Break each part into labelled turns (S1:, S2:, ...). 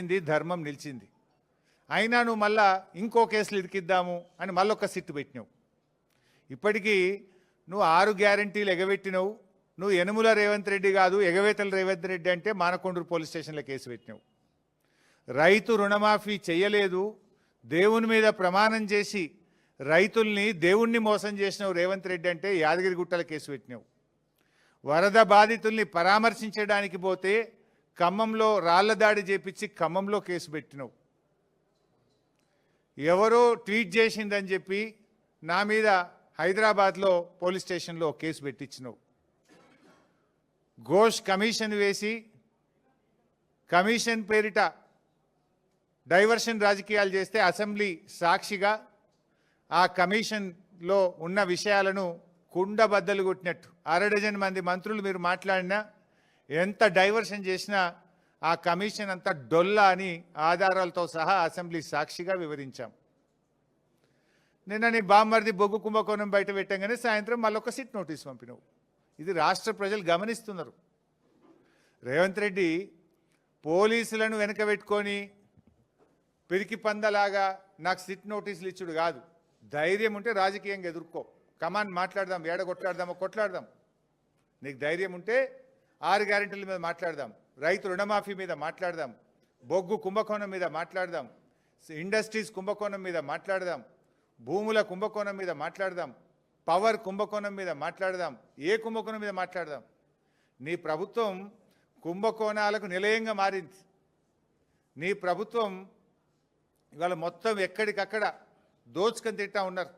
S1: గెలిచింది, ధర్మం నిలిచింది. అయినా నువ్వు మళ్ళా ఇంకో కేసులు ఇరికిద్దాము అని మళ్ళొక్క సిట్టు పెట్టినావు. ఇప్పటికీ నువ్వు 6 గ్యారంటీలు ఎగబెట్టినావు. నువ్వు యనుమల రేవంత్ రెడ్డి కాదు, ఎగవేతల రేవంత్ రెడ్డి అంటే మానకొండూరు పోలీస్ స్టేషన్లో కేసు పెట్టినావు. రైతు రుణమాఫీ చేయలేదు, దేవుని మీద ప్రమాణం చేసి రైతుల్ని దేవుణ్ణి మోసం చేసినావు రేవంత్ రెడ్డి అంటే యాదగిరిగుట్టల కేసు పెట్టినావు. వరద బాధితుల్ని పరామర్శించడానికి పోతే ఖమ్మంలో రాళ్ల దాడి చేపించి ఖమ్మంలో కేసు పెట్టినావు. ఎవరో ట్వీట్ చేసిందని చెప్పి నా మీద హైదరాబాద్లో పోలీస్ స్టేషన్లో కేసు పెట్టించినావు. ఘోష్ కమిషన్ వేసి కమిషన్ పేరిట డైవర్షన్ రాజకీయాలు చేస్తే అసెంబ్లీ సాక్షిగా ఆ కమిషన్లో ఉన్న విషయాలను కుండబద్దలు కొట్టినట్టు 6 మంది మంత్రులు మీరు మాట్లాడినా ఎంత డైవర్షన్ చేసినా ఆ కమిషన్ అంతా డొల్లా అని ఆధారాలతో సహా అసెంబ్లీ సాక్షిగా వివరించాం. నిన్న నీ బామ్మర్ది బొగ్గు కుంభకోణం బయట పెట్టంగానే సాయంత్రం మళ్ళొక సిట్ నోటీస్ పంపినావు. ఇది రాష్ట్ర ప్రజలు గమనిస్తున్నారు. రేవంత్ రెడ్డి పోలీసులను వెనకబెట్టుకొని పిరికి పందలాగా నాకు సిట్ నోటీసులు ఇచ్చుడు కాదు. ధైర్యం ఉంటే రాజకీయంగా ఎదుర్కో, కమాన్ మాట్లాడదాం, ఏడ కొట్లాడదామో కొట్లాడదాం. నీకు ధైర్యం ఉంటే 6 గ్యారెంటీల మీద మాట్లాడదాం, రైతు రుణమాఫీ మీద మాట్లాడదాం, బొగ్గు కుంభకోణం మీద మాట్లాడదాం, ఇండస్ట్రీస్ కుంభకోణం మీద మాట్లాడదాం, భూముల కుంభకోణం మీద మాట్లాడదాం, పవర్ కుంభకోణం మీద మాట్లాడదాం, ఏ కుంభకోణం మీద మాట్లాడదాం. నీ ప్రభుత్వం కుంభకోణాలకు నిలయంగా మారింది. నీ ప్రభుత్వం ఇవాళ మొత్తం ఎక్కడికక్కడ దోచుకొని తింటా ఉన్నారు.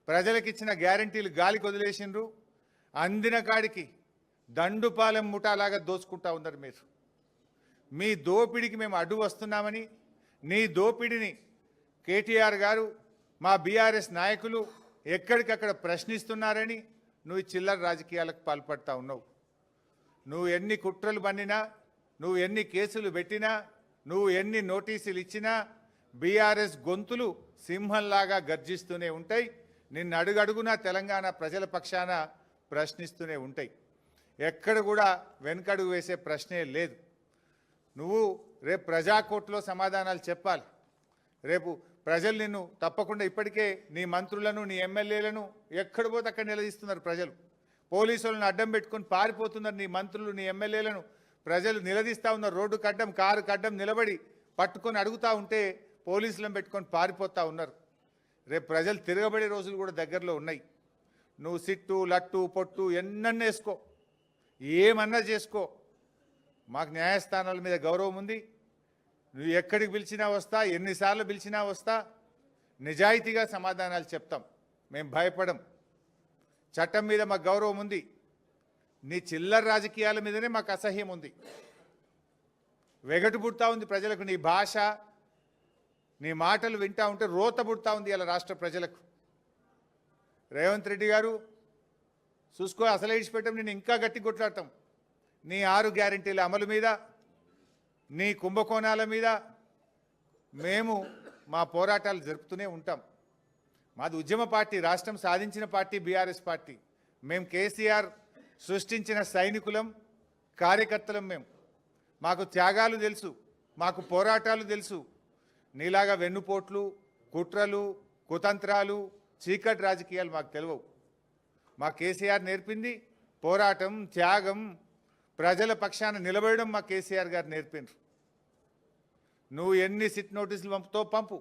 S1: ప్రజలకు ఇచ్చిన గ్యారంటీలు గాలికి వదిలేసిండ్రు. అందిన కాడికి దండుపాలెం ముఠాలాగా దోచుకుంటా ఉన్నారు మీరు. మీ దోపిడికి మేము అడ్డు వస్తున్నామని, నీ దోపిడిని కేటీఆర్ గారు మా బీఆర్ఎస్ నాయకులు ఎక్కడికక్కడ ప్రశ్నిస్తున్నారని నువ్వు చిల్లర రాజకీయాలకు పాల్పడతా ఉన్నావు. నువ్వు ఎన్ని కుట్రలు పన్నినా, నువ్వు ఎన్ని కేసులు పెట్టినా, నువ్వు ఎన్ని నోటీసులు ఇచ్చినా బీఆర్ఎస్ గొంతులు సింహంలాగా గర్జిస్తూనే ఉంటాయి. నిన్ను అడుగడుగునా తెలంగాణ ప్రజల పక్షాన ప్రశ్నిస్తూనే ఉంటాయి. ఎక్కడ కూడా వెనకడుగు వేసే ప్రశ్నే లేదు. నువ్వు రేపు ప్రజాకోర్టులో సమాధానాలు చెప్పాలి. రేపు ప్రజలు నిన్ను తప్పకుండా, ఇప్పటికే నీ మంత్రులను నీ ఎమ్మెల్యేలను ఎక్కడ పోతే అక్కడ నిలదీస్తున్నారు ప్రజలు. పోలీసులను అడ్డం పెట్టుకొని పారిపోతున్నారు నీ మంత్రులు, నీ ఎమ్మెల్యేలను ప్రజలు నిలదీస్తూ ఉన్నారు. రోడ్డు కడ్డం, కారు కడ్డం నిలబడి పట్టుకొని అడుగుతూ ఉంటే పోలీసులను పెట్టుకొని పారిపోతూ ఉన్నారు. రేపు ప్రజలు తిరగబడే రోజులు కూడా దగ్గరలో ఉన్నాయి. నువ్వు సిట్టు లట్టు పొట్టు ఎన్నన్నా వేసుకో, ఏమన్నా చేసుకో, మాకు న్యాయస్థానాల మీద గౌరవం ఉంది. నువ్వు ఎక్కడికి పిలిచినా వస్తా, ఎన్నిసార్లు పిలిచినా వస్తా, నిజాయితీగా సమాధానాలు చెప్తాం. మేము భయపడం. చట్టం మీద మాకు గౌరవం ఉంది. నీ చిల్లర రాజకీయాల మీదనే మాకు అసహ్యం ఉంది. వెగటు పుడతా ఉంది ప్రజలకు. నీ భాష, నీ మాటలు వింటా ఉంటే రోత పుడతా ఉంది ఇలా రాష్ట్ర ప్రజలకు. రేవంత్ రెడ్డి గారు చూసుకో, అసలు ఇడిచిపెట్టం, నేను ఇంకా గట్టి కొట్లాడతాం. నీ 6 గ్యారెంటీల అమలు మీద, నీ కుంభకోణాల మీద మేము మా పోరాటాలు జరుపుతూనే ఉంటాం. మాది ఉద్యమ పార్టీ, రాష్ట్రం సాధించిన పార్టీ బీఆర్ఎస్ పార్టీ. మేము కేసీఆర్ సృష్టించిన సైనికులం, కార్యకర్తలం. మాకు త్యాగాలు తెలుసు, మాకు పోరాటాలు తెలుసు. నీలాగా వెన్నుపోట్లు, కుట్రలు, కుతంత్రాలు, చీకటి రాజకీయాలు మాకు తెలియవు. మా కేసీఆర్ నేర్పింది పోరాటం, త్యాగం, ప్రజల పక్షాన నిలబడడం మా కేసీఆర్ గారు నేర్పినారు. నువ్వు ఎన్ని సిట్ నోటీసులు పంపుతో పంపు,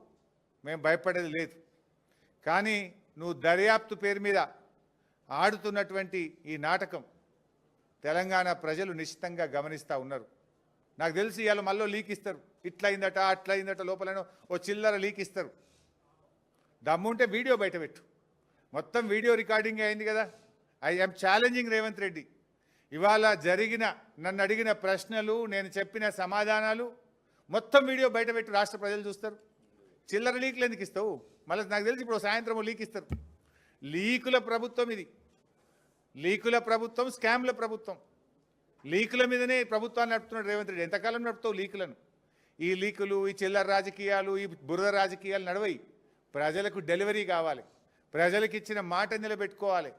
S1: మేము భయపడేది లేదు. కానీ నువ్వు దర్యాప్తు పేరు మీద ఆడుతున్నటువంటి ఈ నాటకం తెలంగాణ ప్రజలు నిశ్చితంగా గమనిస్తూ ఉన్నారు. నాకు తెలిసి ఇవాళ మళ్ళీ లీక్ ఇస్తారు, ఇట్లయిందట అట్లయిందట, లోపల ఓ చిల్లర లీక్ ఇస్తారు. దమ్ముంటే వీడియో బయట పెట్టు. మొత్తం వీడియో రికార్డింగ్ అయింది కదా. I'm challenging Revanth Reddy. ఇవాళ జరిగిన, నన్ను అడిగిన ప్రశ్నలు, నేను చెప్పిన సమాధానాలు మొత్తం వీడియో బయట పెట్టు, రాష్ట్ర ప్రజలు చూస్తారు. చిల్లర లీకులు ఎందుకు ఇస్తావు? మళ్ళీ నాకు తెలిసి ఇప్పుడు సాయంత్రం లీక్ ఇస్తారు. లీకుల ప్రభుత్వం ఇది. లీకుల ప్రభుత్వం, స్కామ్ల ప్రభుత్వం. లీకుల మీదనే ప్రభుత్వాన్ని నడుపుతున్నాడు రేవంత్ రెడ్డి. ఎంతకాలం నడుపుతావు లీకులను? ఈ లీకులు, ఈ చిల్లర రాజకీయాలు, ఈ బురద రాజకీయాలు నడవయి. ప్రజలకు డెలివరీ కావాలి, ప్రజలకు ఇచ్చిన మాట నిలబెట్టుకోవాలి.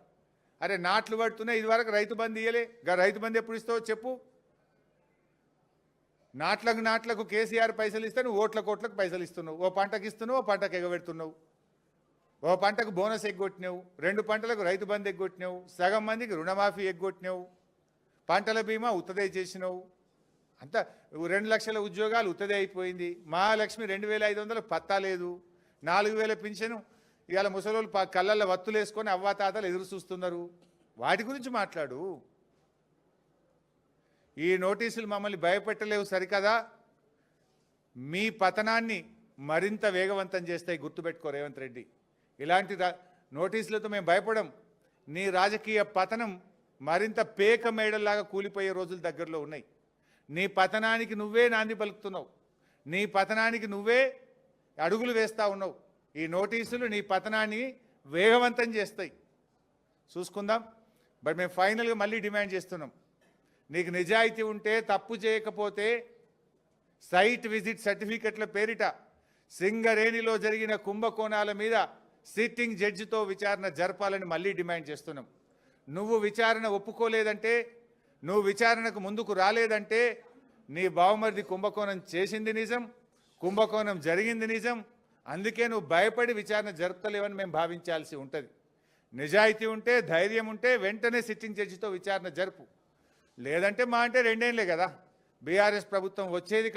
S1: అరే నాట్లు పడుతున్నాయి, ఇదివరకు రైతు బంధు ఇయ్యలే, రైతు బంధు ఎప్పుడు ఇస్తావో చెప్పు. నాట్లకు కేసీఆర్ పైసలు ఇస్తే నువ్వు ఓట్లకు పైసలు ఇస్తున్నావు. ఓ పంటకు ఇస్తున్నావు, ఓ పంటకు ఎగబెడుతున్నావు. ఓ పంటకు బోనస్ ఎగ్గొట్టినావు, 2 పంటలకు రైతు బంధు ఎగ్గొట్టినావు, సగం మందికి రుణమాఫీ ఎగ్గొట్టినావు, పంటల బీమా ఉత్తదే చేసినావు. అంతా 2 లక్షల ఉద్యోగాలు ఉత్తదే అయిపోయింది. మహాలక్ష్మి 2500 పత్తా లేదు. 4000 పింఛను ఇవాళ ముసలోళ్ళు కళ్ళల్లో వత్తులు వేసుకొని అవ్వాతాతలు ఎదురు చూస్తున్నారు. వాటి గురించి మాట్లాడు. ఈ నోటీసులు మమ్మల్ని భయపెట్టలేవు సరికదా, మీ పతనాన్ని మరింత వేగవంతం చేస్తాయి. గుర్తుపెట్టుకో రేవంత్ రెడ్డి, ఇలాంటి నోటీసులతో మేము భయపడం. నీ రాజకీయ పతనం మరింత పేక మేడల్లాగా కూలిపోయే రోజులు దగ్గరలో ఉన్నాయి. నీ పతనానికి నువ్వే నాంది పలుకుతున్నావు. నీ పతనానికి నువ్వే అడుగులు వేస్తూ ఉన్నావు. ఈ నోటీసులు నీ పతనాన్ని వేగవంతం చేస్తాయి. చూసుకుందాం. బట్ మేము ఫైనల్గా మళ్ళీ డిమాండ్ చేస్తున్నాం, నీకు నిజాయితీ ఉంటే, తప్పు చేయకపోతే సైట్ విజిట్ సర్టిఫికెట్ల పేరిట సింగరేణిలో జరిగిన కుంభకోణాల మీద సిట్టింగ్ జడ్జితో విచారణ జరపాలని మళ్ళీ డిమాండ్ చేస్తున్నాం. నువ్వు విచారణ ఒప్పుకోలేదంటే, నువ్వు విచారణకు ముందుకు రాలేదంటే నీ బావమరిది కుంభకోణం చేసింది నిజం, కుంభకోణం జరిగింది నిజం. అందుకే నువ్వు భయపడి విచారణ జరుపుతలేవని మేము భావించాల్సి ఉంటుంది. నిజాయితీ ఉంటే, ధైర్యం ఉంటే వెంటనే సిట్టింగ్ జడ్జితో విచారణ జరుపు. లేదంటే మా అంటే 2 ఏళ్ళే కదా బీఆర్ఎస్ ప్రభుత్వం వచ్చేది.